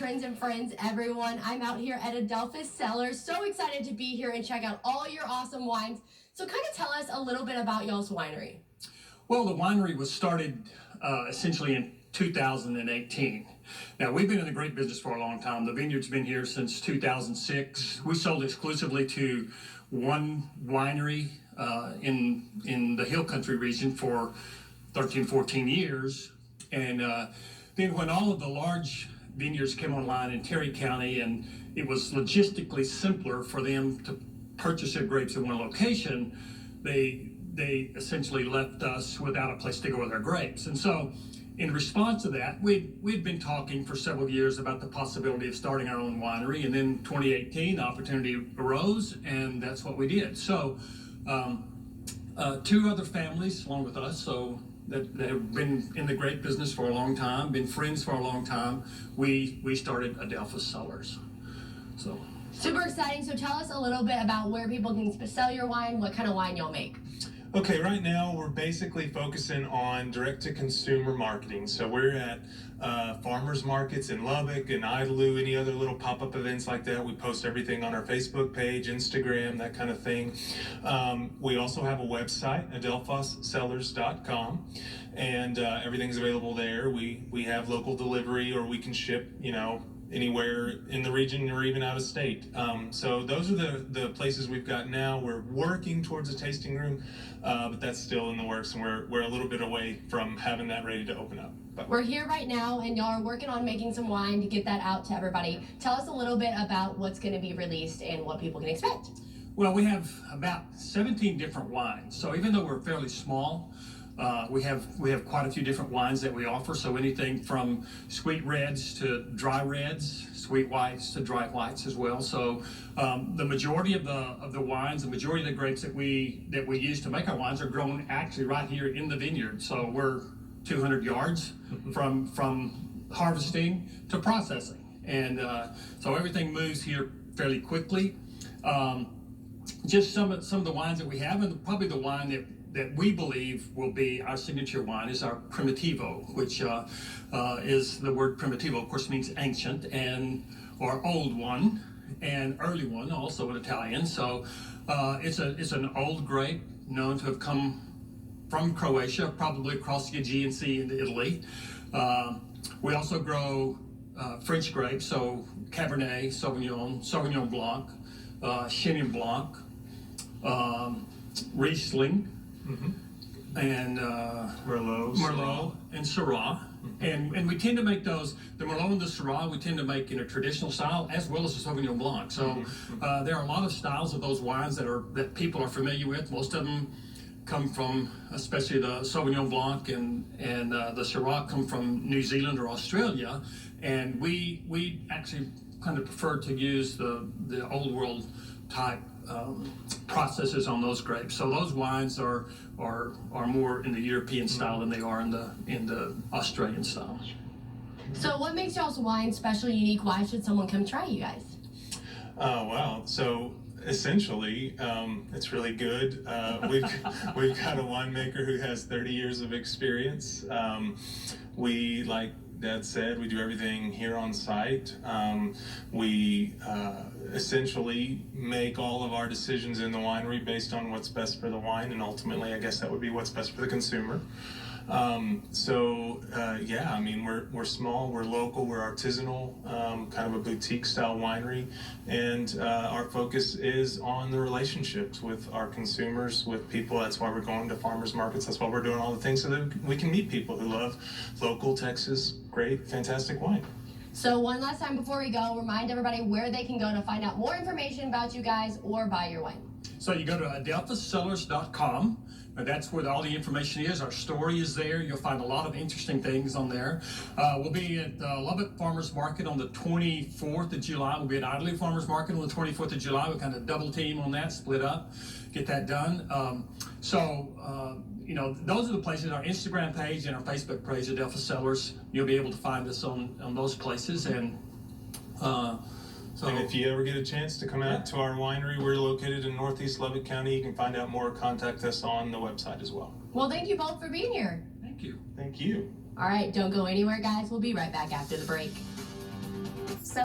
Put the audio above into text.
Trends and Friends, everyone. I'm out here at Adelphus Cellars. So excited to be here and check out all your awesome wines. So kind of tell us a little bit about y'all's winery. Well, the winery was started essentially in 2018. Now, we've been in the grape business for a long time. The vineyard's been here since 2006. We sold exclusively to one winery in the Hill Country region for 13, 14 years. And then when all of the large vineyards came online in Terry County, and it was logistically simpler for them to purchase their grapes in one location, they essentially left us without a place to go with our grapes. And so in response to that, we'd been talking for several years about the possibility of starting our own winery, and then 2018 the opportunity arose, and that's what we did. So two other families along with us, so that have been in the grape business for a long time, been friends for a long time, we started Adelphus Cellars. So super exciting. So tell us a little bit about where people can sell your wine, what kind of wine y'all make. Okay, right now we're basically focusing on direct-to-consumer marketing. So we're at farmers markets in Lubbock and Idalou, any other little pop-up events like that. We post everything on our Facebook page, Instagram, that kind of thing. We also have a website, adelphuscellars.com, and everything's available there. We have local delivery, or we can ship, anywhere in the region or even out of state. So those are the places we've got now. We're working towards a tasting room, but that's still in the works, and we're a little bit away from having that ready to open up. But we're here right now, and y'all are working on making some wine to get that out to everybody. Tell us a little bit about what's going to be released and what people can expect. Well, we have about 17 different wines. So even though we're fairly small, we have quite a few different wines that we offer. So anything from sweet reds to dry reds, sweet whites to dry whites as well. So the majority of the wines, the majority of the grapes that we use to make our wines are grown actually right here in the vineyard. So we're 200 yards from harvesting to processing, and so everything moves here fairly quickly. Just some of the wines that we have, and probably the wine that we believe will be our signature wine is our Primitivo, which is the word Primitivo, of course, means ancient or old one, and early one, also in Italian. So it's an old grape known to have come from Croatia, probably across the Aegean Sea into Italy. We also grow French grapes, so Cabernet, Sauvignon Blanc, Chenin Blanc, Riesling, and Merlot and Syrah. And we tend to make those, the Merlot and the Syrah, we tend to make in a traditional style as well as the Sauvignon Blanc. So there are a lot of styles of those wines that people are familiar with. Most of them come from, especially the Sauvignon Blanc and the Syrah come from New Zealand or Australia, and we actually kind of prefer to use the old world type processes on those grapes. So those wines are more in the European style than they are in the Australian style. So what makes y'all's wine special, unique? Why should someone come try you guys? Wow. So essentially, it's really good. We've got a winemaker who has 30 years of experience. We, like Dad said, we do everything here on site. We essentially make all of our decisions in the winery based on what's best for the wine, and ultimately, I guess that would be what's best for the consumer. Yeah, I mean, we're small, we're local, we're artisanal, kind of a boutique style winery, and our focus is on the relationships with our consumers, with people. That's why we're going to farmers markets. That's why we're doing all the things, so that we can meet people who love local Texas, great, fantastic wine. So one last time before we go, remind everybody where they can go to find out more information about you guys or buy your wine. So you go to adelphuscellars.com. That's where all the information is. Our story is there. You'll find a lot of interesting things on there. We'll be at Lubbock Farmers Market on the 24th of July. We'll be at Idalou Farmers Market on the 24th of July. We'll kind of double team on that, split up, get that done. Those are the places. Our Instagram page and our Facebook page, Adelphus Cellars. You'll be able to find us on those places. And if you ever get a chance to come out to our winery, we're located in Northeast Lubbock County. You can find out more, contact us on the website as well. Well, thank you both for being here. Thank you. Thank you. All right, don't go anywhere, guys. We'll be right back after the break. So